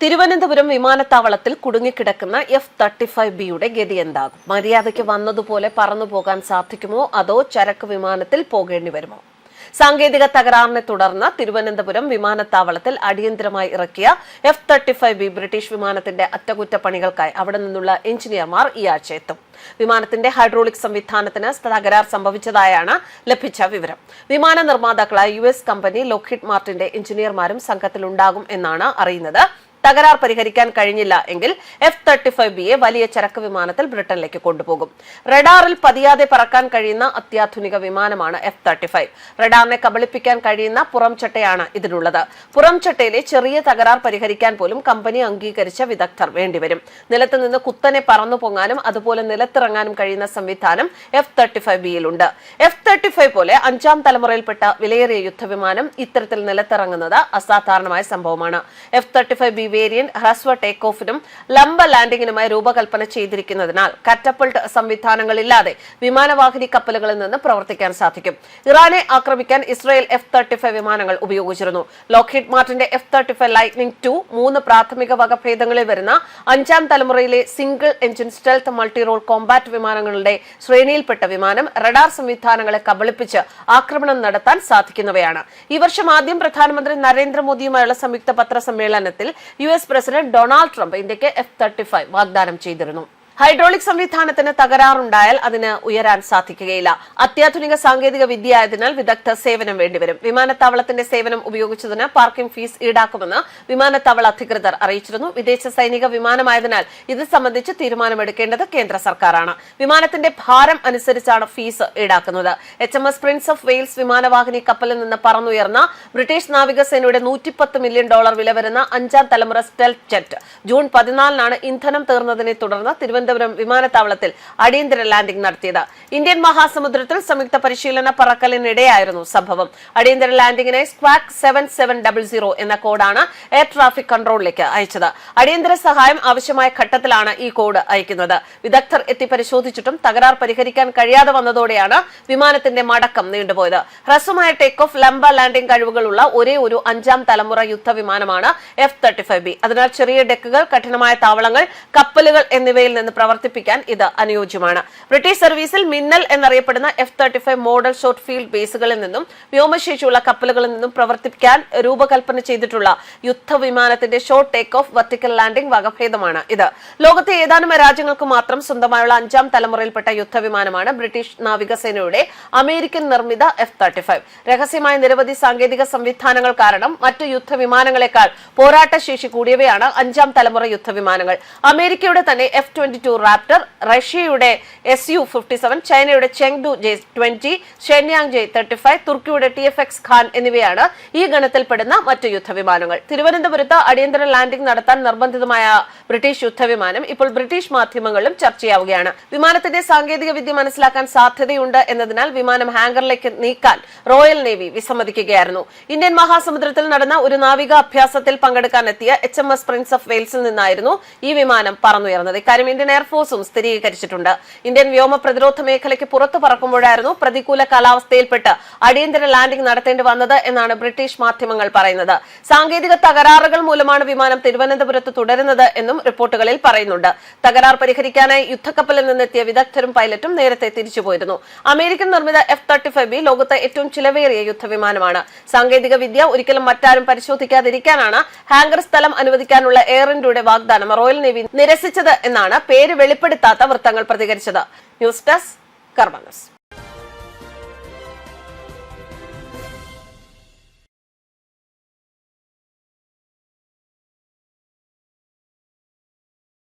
തിരുവനന്തപുരം വിമാനത്താവളത്തിൽ കുടുങ്ങിക്കിടക്കുന്ന F-35Bയുടെ ഗതി എന്താകും? മര്യാദയ്ക്ക് വന്നതുപോലെ പറന്നു പോകാൻ സാധിക്കുമോ, അതോ ചരക്ക് വിമാനത്തിൽ പോകേണ്ടി വരുമോ? സാങ്കേതിക തകരാറിനെ തുടർന്ന് തിരുവനന്തപുരം വിമാനത്താവളത്തിൽ അടിയന്തരമായി ഇറക്കിയ F-35B ബ്രിട്ടീഷ് വിമാനത്തിന്റെ അറ്റകുറ്റപ്പണികൾക്കായി അവിടെ നിന്നുള്ള എഞ്ചിനീയർമാർ ഈ ആഴ്ച എത്തും. വിമാനത്തിന്റെ ഹൈഡ്രോളിക് സംവിധാനത്തിന് തകരാർ സംഭവിച്ചതായാണ് ലഭിച്ച വിവരം. വിമാന നിർമ്മാതാക്കളായ US കമ്പനി ലോക്ഹീഡ് മാർട്ടിന്റെ എഞ്ചിനീയർമാരും സംഘത്തിലുണ്ടാകും എന്നാണ് അറിയുന്നത്. തകരാർ പരിഹരിക്കാൻ കഴിഞ്ഞില്ല എങ്കിൽ F-35Bയെ വലിയ ചരക്ക് വിമാനത്തിൽ ബ്രിട്ടനിലേക്ക് കൊണ്ടുപോകും. റഡാറിൽ പതിയാതെ പറക്കാൻ കഴിയുന്ന അത്യാധുനിക വിമാനമാണ് F-35. റഡാറിനെ കബളിപ്പിക്കാൻ കഴിയുന്ന പുറംചട്ടയാണ് ഇതിനുള്ളത്. പുറംചട്ടയിലെ ചെറിയ തകരാർ പരിഹരിക്കാൻ പോലും കമ്പനി അംഗീകരിച്ച വിദഗ്ധർ വേണ്ടിവരും. നിലത്ത് നിന്ന് കുത്തനെ പറന്നു പൊങ്ങാനും അതുപോലെ നിലത്തിറങ്ങാനും കഴിയുന്ന സംവിധാനം F-35Bയിലുണ്ട്. F-35 പോലെ 5ാം തലമുറയിൽപ്പെട്ട വിലയേറിയ യുദ്ധവിമാനം ഇത്തരത്തിൽ നിലത്തിറങ്ങുന്നത് അസാധാരണമായ സംഭവമാണ്. F-35B വേരിയന്റ് ഹ്രസ്വ ടേക്ക് ഓഫിനും ലംബ ലാൻഡിംഗിനുമായി രൂപകൽപ്പന ചെയ്തിരിക്കുന്നതിനാൽ കാറ്റപ്പൾട്ട് സംവിധാനങ്ങളില്ലാതെ വിമാനവാഹിനി കപ്പലുകളിൽ നിന്ന് പ്രവർത്തിക്കാൻ സാധിക്കും. ഇറാനെ ആക്രമിക്കാൻ ഇസ്രായേൽ F-35 വിമാനങ്ങൾ ഉപയോഗിച്ചിരുന്നു. ലോക്ഹീഡ് മാർട്ടിന്റെ F-35 ലൈറ്റ്നിംഗ് 2 3 പ്രാഥമിക വകഭേദങ്ങളിൽ വരുന്ന 5ാം തലമുറയിലെ single engine stealth multi role combat വിമാനങ്ങളുടെ ശ്രേണിയിൽപ്പെട്ട വിമാനം റഡാർ സംവിധാനങ്ങളെ കബളിപ്പിച്ച് ആക്രമണം നടത്താൻ സാധിക്കുന്നവയാണ്. ഈ വർഷം ആദ്യം പ്രധാനമന്ത്രി നരേന്ദ്രമോദിയുമായുള്ള സംയുക്ത പത്രസമ്മേളനത്തിൽ US പ്രസിഡന്റ് ഡൊണാൾഡ് ട്രംപ് ഇന്ത്യക്ക് F-35 വാഗ്ദാനം ചെയ്തിരുന്നു. ഹൈഡ്രോളിക് സംവിധാനത്തിന് തകരാറുണ്ടായാൽ അതിന് ഉയരാൻ സാധിക്കുകയില്ല. അത്യാധുനിക സാങ്കേതിക വിദ്യയായതിനാൽ വിദഗ്ധ സേവനം വേണ്ടിവരും. വിമാനത്താവളത്തിന്റെ സേവനം ഉപയോഗിച്ചതിന് പാർക്കിംഗ് ഫീസ് ഈടാക്കുമെന്ന് വിമാനത്താവള അധികൃതർ അറിയിച്ചിരുന്നു. വിദേശ സൈനിക വിമാനമായതിനാൽ ഇത് സംബന്ധിച്ച് തീരുമാനമെടുക്കേണ്ടത് കേന്ദ്ര സർക്കാരാണ്. വിമാനത്തിന്റെ ഭാരം അനുസരിച്ചാണ് ഫീസ് ഈടാക്കുന്നത്. HMS പ്രിൻസ് ഓഫ് വെയിൽസ് വിമാനവാഹിനി കപ്പലിൽ നിന്ന് പറന്നുയർന്ന ബ്രിട്ടീഷ് നാവികസേനയുടെ $110 മില്യൺ വില വരുന്ന 5ാം തലമുറ സ്റ്റെൽത്ത് ജെറ്റ് ജൂൺ 14 ഇന്ധനം തീർന്നതിനെ തുടർന്ന് തിരുവനന്തപുരം വിമാനത്താവളത്തിൽ അടിയന്തര ലാൻഡിംഗ് നടത്തിയത്. ഇന്ത്യൻ മഹാസമുദ്രത്തിൽ സംയുക്ത പരിശീലന പറക്കലിനിടെയായിരുന്നു സംഭവം. അടിയന്തര ലാൻഡിംഗിനായി സ്ക്വാഡ് 7700 എന്ന കോഡാണ് എയർ ട്രാഫിക് കൺട്രോളിലേക്ക് അയച്ചത്. അടിയന്തര സഹായം ആവശ്യമായ ഘട്ടത്തിലാണ് ഈ കോഡ് അയക്കുന്നത്. വിദഗ്ധർ എത്തി പരിശോധിച്ചിട്ടും തകരാർ പരിഹരിക്കാൻ കഴിയാതെ വന്നതോടെയാണ് വിമാനത്തിന്റെ മടക്കം നീണ്ടുപോയത്. ഹ്രസ്വമായ ടേക്ക് ഓഫ് ലംബ ലാൻഡിംഗ് കഴിവുകളുള്ള ഒരേ ഒരു 5ാം തലമുറ യുദ്ധവിമാനമാണ് F-35B. അതിനാൽ ചെറിയ ഡെക്കുകൾ, കഠിനമായ താവളങ്ങൾ, കപ്പലുകൾ എന്നിവയിൽ നിന്ന് പ്രവർത്തിപ്പിക്കാൻ ഇത് അനുയോജ്യമാണ്. ബ്രിട്ടീഷ് സർവീസിൽ മിന്നൽ എന്നറിയപ്പെടുന്ന F-35 മോഡൽ ഷോർട്ട് ഫീൽഡ് ബേസുകളിൽ നിന്നും വ്യോമശേഷിയുള്ള കപ്പലുകളിൽ നിന്നും പ്രവർത്തിപ്പിക്കാൻ രൂപകൽപ്പന ചെയ്തിട്ടുള്ള യുദ്ധവിമാനത്തിന്റെ short take off vertical landing വകഭേദമാണ് ഇത്. ലോകത്തെ ഏതാനും രാജ്യങ്ങൾക്ക് മാത്രം സ്വന്തമായുള്ള 5ാം തലമുറയിൽപ്പെട്ട യുദ്ധവിമാനമാണ് ബ്രിട്ടീഷ് നാവികസേനയുടെ അമേരിക്കൻ നിർമ്മിത F-35. രഹസ്യമായ നിരവധി സാങ്കേതിക സംവിധാനങ്ങൾ കാരണം മറ്റു യുദ്ധവിമാനങ്ങളെക്കാൾ പോരാട്ടശേഷി കൂടിയവയാണ് 5ാം തലമുറ യുദ്ധവിമാനങ്ങൾ. അമേരിക്കയുടെ തന്നെ F-22 റാപ്റ്റർ, റഷ്യയുടെ Su-57, ചൈനയുടെ ചെങ്ഡു J-20, ഷെൻയാങ് J-35, തുർക്കിയുടെ TFX ഖാൻ എന്നിവയാണ് ഈ ഗണത്തിൽപ്പെടുന്ന മറ്റു യുദ്ധവിമാനങ്ങൾ. തിരുവനന്തപുരത്ത് അടിയന്തര ലാൻഡിംഗ് നടത്താൻ നിർബന്ധിതമായ ബ്രിട്ടീഷ് യുദ്ധവിമാനം ഇപ്പോൾ ബ്രിട്ടീഷ് മാധ്യമങ്ങളിലും ചർച്ചയാവുകയാണ്. വിമാനത്തിന്റെ സാങ്കേതിക വിദ്യ മനസ്സിലാക്കാൻ സാധ്യതയുണ്ട് എന്നതിനാൽ വിമാനം ഹാങ്കറിലേക്ക് നീക്കാൻ റോയൽ നേവി വിസമ്മതിക്കുകയായിരുന്നു. ഇന്ത്യൻ മഹാസമുദ്രത്തിൽ നടന്ന ഒരു നാവിക അഭ്യാസത്തിൽ പങ്കെടുക്കാനെത്തിയ HMS പ്രിൻസ് ഓഫ് വെയിൽസിൽ നിന്നായിരുന്നു ഈ വിമാനം പറന്നുയർന്നത്. ഇക്കാര്യം ഇന്ത്യൻ എയർഫോഴ്സും സ്ഥിരീകരിച്ചിട്ടുണ്ട്. ഇന്ത്യൻ വ്യോമ പ്രതിരോധ മേഖലയ്ക്ക് പുറത്തു പറക്കുമ്പോഴായിരുന്നു പ്രതികൂല കാലാവസ്ഥയിൽപ്പെട്ട് അടിയന്തര ലാൻഡിംഗ് നടത്തേണ്ടി വന്നത് എന്നാണ് ബ്രിട്ടീഷ് മാധ്യമങ്ങൾ പറയുന്നത്. സാങ്കേതിക തകരാറുകൾ മൂലമാണ് വിമാനം തിരുവനന്തപുരത്ത് തുടരുന്നത് എന്നും റിപ്പോർട്ടുകളിൽ പറയുന്നുണ്ട്. തകരാർ പരിഹരിക്കാനായി യുദ്ധക്കപ്പലിൽ നിന്നെത്തിയ വിദഗ്ധരും പൈലറ്റും നേരത്തെ തിരിച്ചുപോയിരുന്നു. അമേരിക്കൻ നിർമ്മിത F-35B ലോകത്തെ ഏറ്റവും ചിലവേറിയ യുദ്ധവിമാനമാണ്. സാങ്കേതിക വിദ്യ ഒരിക്കലും മറ്റാരും പരിശോധിക്കാതിരിക്കാനാണ് ഹാങ്കർ സ്ഥലം അനുവദിക്കാനുള്ള എയർ ഇന്ത്യയുടെ വാഗ്ദാനം റോയൽ നേവി നിരസിച്ചത് എന്നാണ് പേര് വെളിപ്പെടുത്താത്ത വൃത്തങ്ങൾ പ്രതികരിച്ചത്. ന്യൂസ് ഡെസ്ക് കർമ്മ ന്യൂസ്.